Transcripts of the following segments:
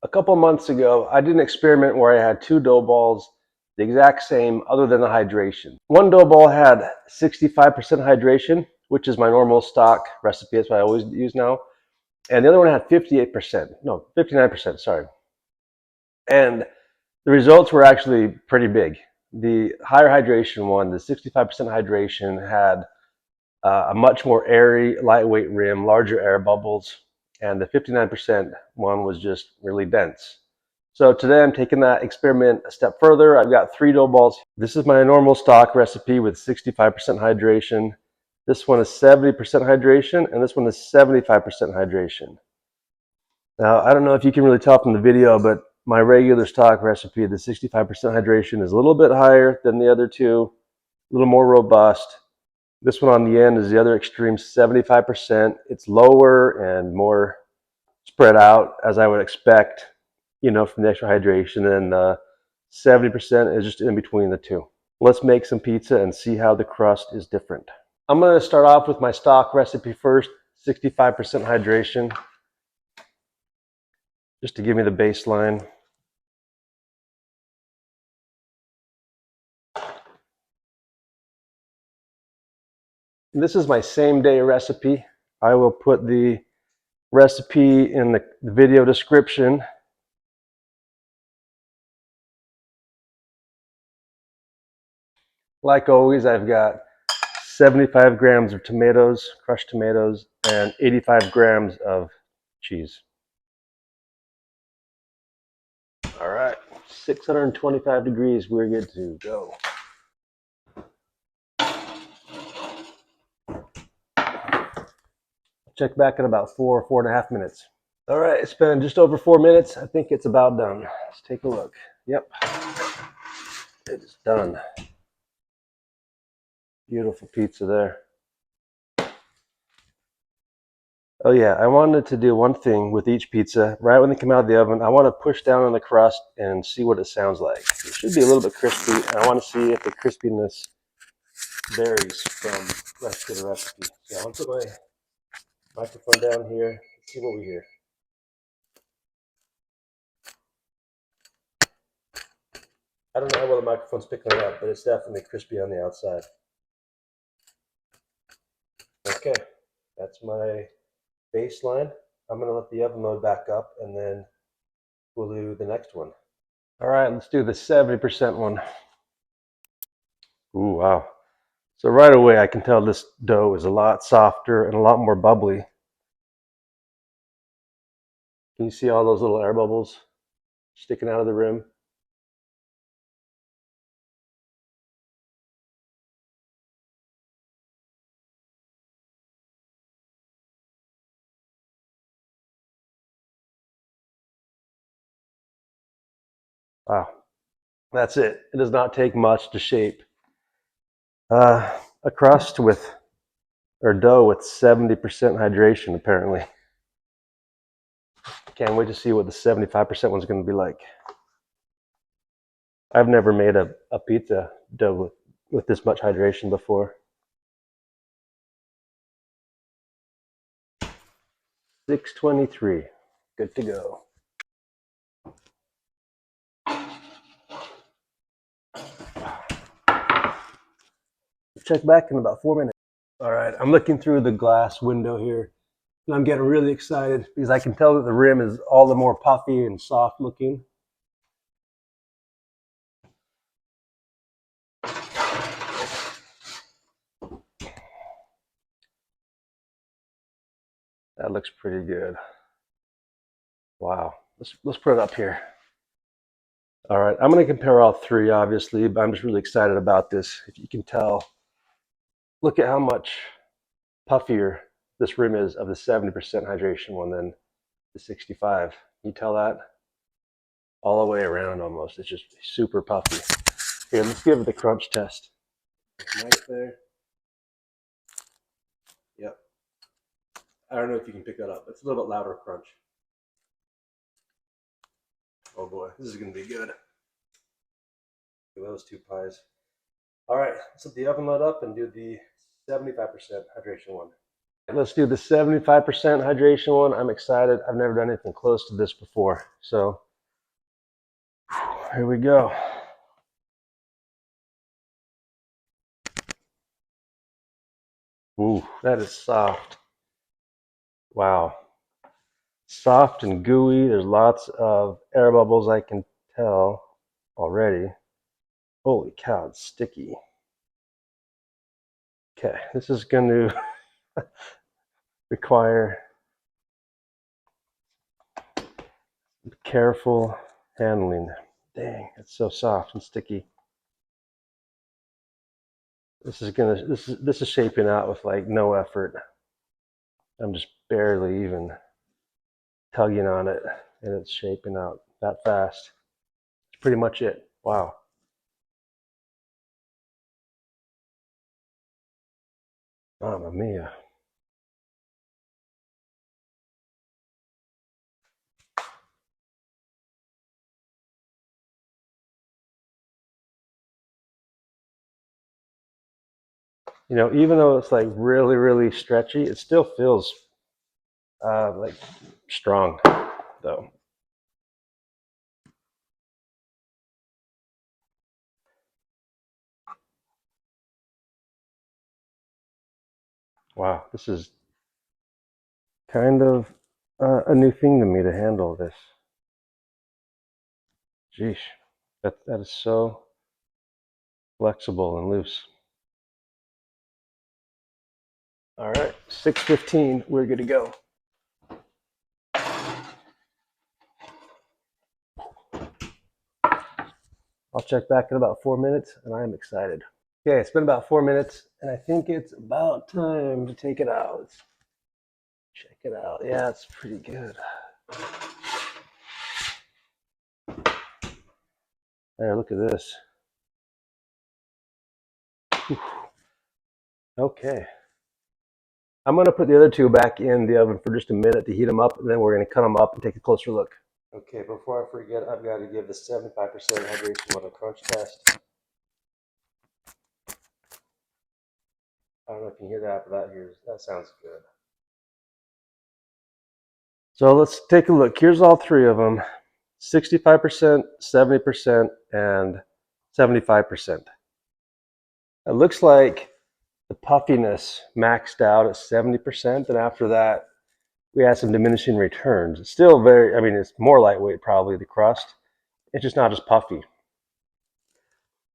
A couple months ago, I did an experiment where I had two dough balls, the exact same other than the hydration. One dough ball had 65% hydration, which is my normal stock recipe. That's what I always use now. And the other one had 58%, no, 59%, sorry. And the results were actually pretty big. The higher hydration one, the 65% hydration, had a much more airy, lightweight rim, larger air bubbles, and the 59% one was just really dense. So today I'm taking that experiment a step further. I've got three dough balls. This is my normal stock recipe with 65% hydration. This one is 70% hydration, and this one is 75% hydration. Now, I don't know if you can really tell from the video, but my regular stock recipe, the 65% hydration, is a little bit higher than the other two, a little more robust. This one on the end is the other extreme, 75%. It's lower and more spread out, as I would expect, from the extra hydration. And 70% is just in between the two. Let's make some pizza and see how the crust is different. I'm going to start off with my stock recipe first, 65% hydration, just to give me the baseline. This is my same day recipe. I will put the recipe in the video description. Like always, I've got 75 grams of tomatoes, crushed tomatoes, and 85 grams of cheese. All right, 625 degrees, we're good to go. Check back in about 4.5 minutes. All right, it's been just over 4 minutes. I think it's about done. Let's take a look. Yep, it's done. Beautiful pizza there. Oh yeah, I wanted to do one thing with each pizza. Right when they come out of the oven, I want to push down on the crust and see what it sounds like. It should be a little bit crispy, and I want to see if the crispiness varies from rest of the recipe. So I'll put my microphone down here and see what we hear. I don't know how well the microphone's picking it up, but it's definitely crispy on the outside. Okay, that's my baseline. I'm going to let the oven load back up, and then we'll do the next one. All right, let's do the 70% one. Ooh, wow. So right away, I can tell this dough is a lot softer and a lot more bubbly. Can you see all those little air bubbles sticking out of the rim? Wow, that's it. It does not take much to shape a crust or dough with 70% hydration, apparently. Can't wait to see what the 75% one's going to be like. I've never made a pizza dough with this much hydration before. 623, good to go. Check back in about 4 minutes. All right, I'm looking through the glass window here, and I'm getting really excited because I can tell that the rim is all the more puffy and soft looking. That looks pretty good. Wow, let's put it up here. All right, I'm going to compare all three, obviously, but I'm just really excited about this. If you can tell, look at how much puffier this rim is of the 70% hydration one than the 65. Can you tell that? All the way around almost. It's just super puffy. Here, let's give it the crunch test. Right there. Yep. I don't know if you can pick that up. It's a little bit louder crunch. Oh boy, this is going to be good. Look at those two pies. All right, let's let the oven load up and do the 75% hydration one. Let's do the 75% hydration one. I'm excited. I've never done anything close to this before. So here we go. Ooh, that is soft. Wow. Soft and gooey. There's lots of air bubbles, I can tell already. Holy cow, it's sticky. Okay, this is going to require careful handling. Dang, it's so soft and sticky. This is shaping out with like no effort. I'm just barely even tugging on it, and it's shaping out that fast. That's pretty much it. Wow. Mamma mia. You know, even though it's like really, really stretchy, it still feels like strong, though. Wow, this is kind of a new thing to me to handle this. Jeez, that is so flexible and loose. All right, 6:15, we're good to go. I'll check back in about 4 minutes, and I am excited. Okay, it's been about 4 minutes, and I think it's about time to take it out. Let's check it out. Yeah, it's pretty good. There, look at this. Whew. Okay. I'm going to put the other two back in the oven for just a minute to heat them up, and then we're going to cut them up and take a closer look. Okay, before I forget, I've got to give the 75% hydration on a crunch test. I don't know if you can hear that, but that sounds good. So let's take a look. Here's all three of them: 65%, 70%, and 75%. It looks like the puffiness maxed out at 70%, and after that, we had some diminishing returns. It's still very, I mean, it's more lightweight probably, the crust. It's just not as puffy.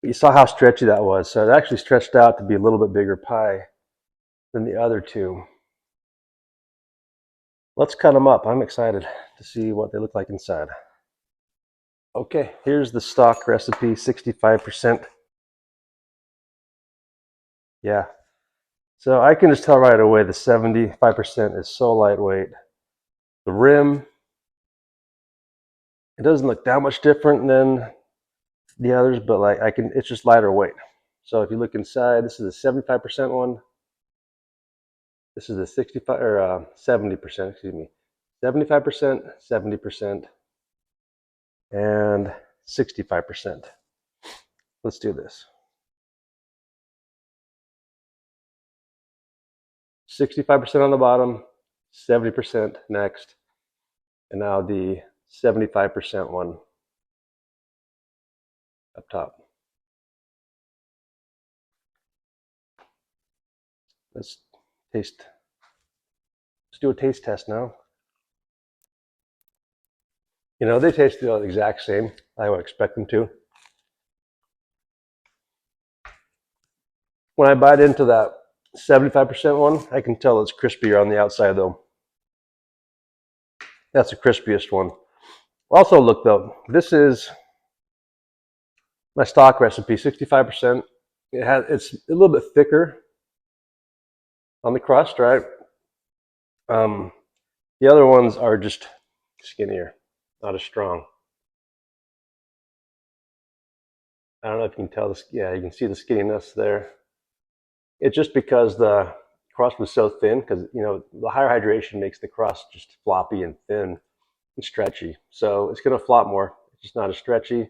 You saw how stretchy that was, so it actually stretched out to be a little bit bigger pie than the other two. Let's cut them up. I'm excited to see what they look like inside. Okay, here's the stock recipe, 65%. Yeah, so I can just tell right away the 75% is so lightweight. The rim, it doesn't look that much different than the others, but like it's just lighter weight. So if you look inside, this is a 75% one. This is a 65 or 70%, excuse me. 75%, 70%, and 65%. Let's do this. 65% on the bottom, 70% next, and now the 75% one up top. Let's taste. Let's do a taste test now. You know, they taste the exact same. I would expect them to. When I bite into that 75% one, I can tell it's crispier on the outside though. That's the crispiest one. Also, look though, this is my stock recipe, 65%. It's a little bit thicker on the crust, right? The other ones are just skinnier, not as strong. I don't know if you can tell this. Yeah, you can see the skinniness there. It's just because the crust was so thin, because you know the higher hydration makes the crust just floppy and thin and stretchy. So it's going to flop more. It's just not as stretchy.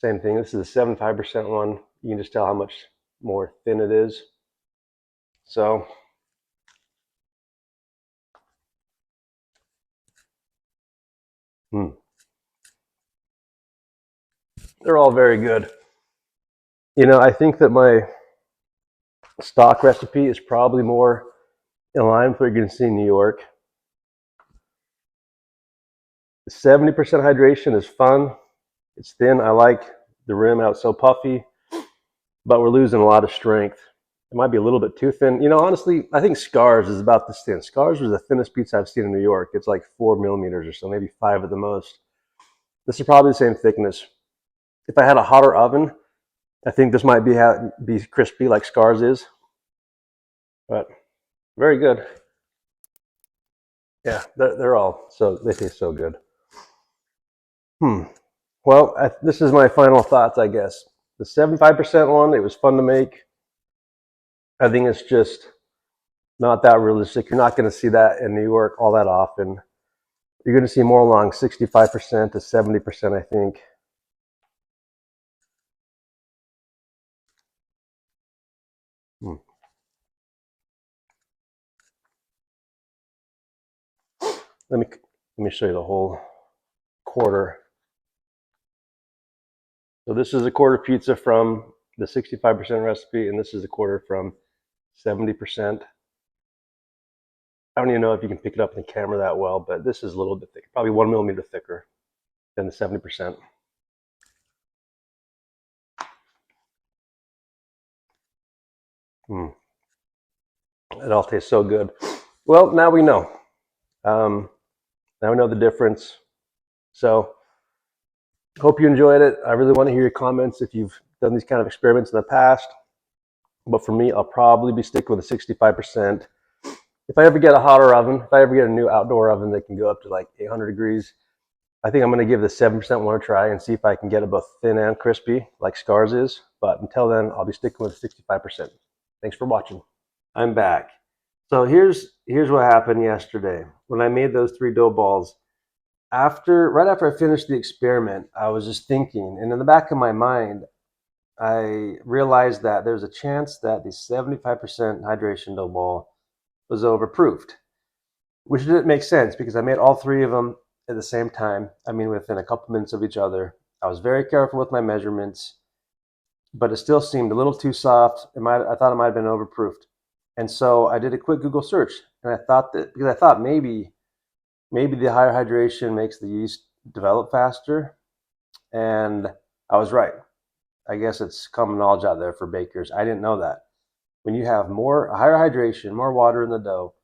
Same thing. This is a 75% one. You can just tell how much more thin it is. So they're all very good. You know, I think that my stock recipe is probably more in line with what you're going to see in New York. 70% hydration is fun. It's thin. I like the rim out so puffy, but we're losing a lot of strength. It might be a little bit too thin. You know, honestly, I think Scars is about this thin. Scars was the thinnest pizza I've seen in New York. It's like 4 millimeters or so, maybe 5 at the most. This is probably the same thickness. If I had a hotter oven, I think this might be crispy like Scars is, but very good. Yeah, they're all so they taste so good. Well, this is my final thoughts, I guess. The 75% one, it was fun to make. I think it's just not that realistic. You're not going to see that in New York all that often. You're going to see more along 65% to 70%, I think. Let me show you the whole quarter. So this is a quarter pizza from the 65% recipe, and this is a quarter from 70%. I don't even know if you can pick it up in the camera that well, but this is a little bit thicker, probably 1 millimeter thicker than the 70%. It all tastes so good. Well, now we know. Now we know the difference. So hope you enjoyed it. I really want to hear your comments if you've done these kind of experiments in the past. But for me, I'll probably be sticking with the 65%. If I ever get a hotter oven, if I ever get a new outdoor oven that can go up to like 800 degrees, I think I'm going to give the 7% one a try and see if I can get it both thin and crispy like Scars is. But until then, I'll be sticking with 65%. Thanks for watching. I'm back. So here's what happened yesterday when I made those 3 dough balls. Right after I finished the experiment, I was just thinking, and in the back of my mind, I realized that there's a chance that the 75% hydration dough ball was overproofed, which didn't make sense because I made all 3 of them at the same time. I mean, within a couple minutes of each other. I was very careful with my measurements, but it still seemed a little too soft. I thought it might have been overproofed. And so I did a quick Google search, and I thought maybe the higher hydration makes the yeast develop faster, and I was right. I guess it's common knowledge out there for bakers. I didn't know that. When you have higher hydration, more water in the dough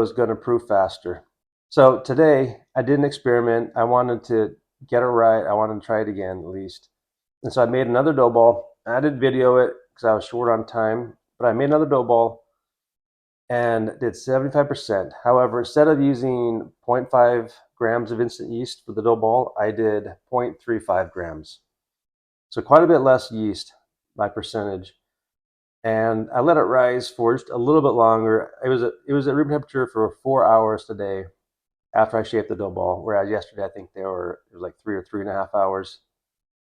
is going to proof faster. So today I did an experiment. I wanted to get it right. I wanted to try it again at least. And so I made another dough ball. I didn't video it because I was short on time, but I made another dough ball and did 75%. However, instead of using 0.5 grams of instant yeast for the dough ball, I did 0.35 grams. So quite a bit less yeast by percentage. And I let it rise for just a little bit longer. It was at room temperature for 4 hours today after I shaped the dough ball, whereas yesterday I think it was like 3 or 3.5 hours.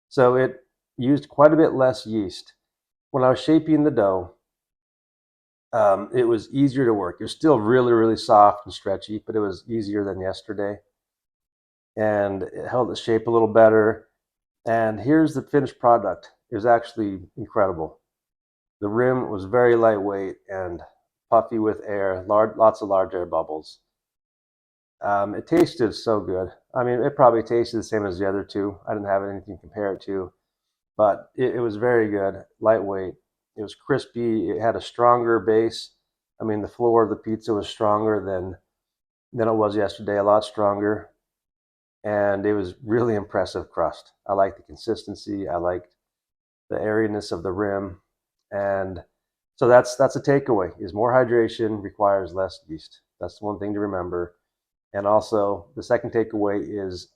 So it used quite a bit less yeast. When I was shaping the dough, it was easier to work. It was still really, really soft and stretchy, but it was easier than yesterday. And it held its shape a little better. And here's the finished product. It was actually incredible. The rim was very lightweight and puffy with air, lots of large air bubbles. It tasted so good. I mean, it probably tasted the same as the other 2. I didn't have anything to compare it to, but it was very good, lightweight. It was crispy. It had a stronger base. I mean, the floor of the pizza was stronger than it was yesterday, a lot stronger. And it was really impressive crust. I liked the consistency. I liked the airiness of the rim. And so that's a takeaway, is more hydration requires less yeast. That's one thing to remember. And also the second takeaway is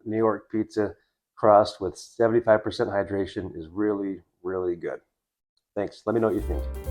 New York pizza crust with 75% hydration is really, really good. Thanks. Let me know what you think.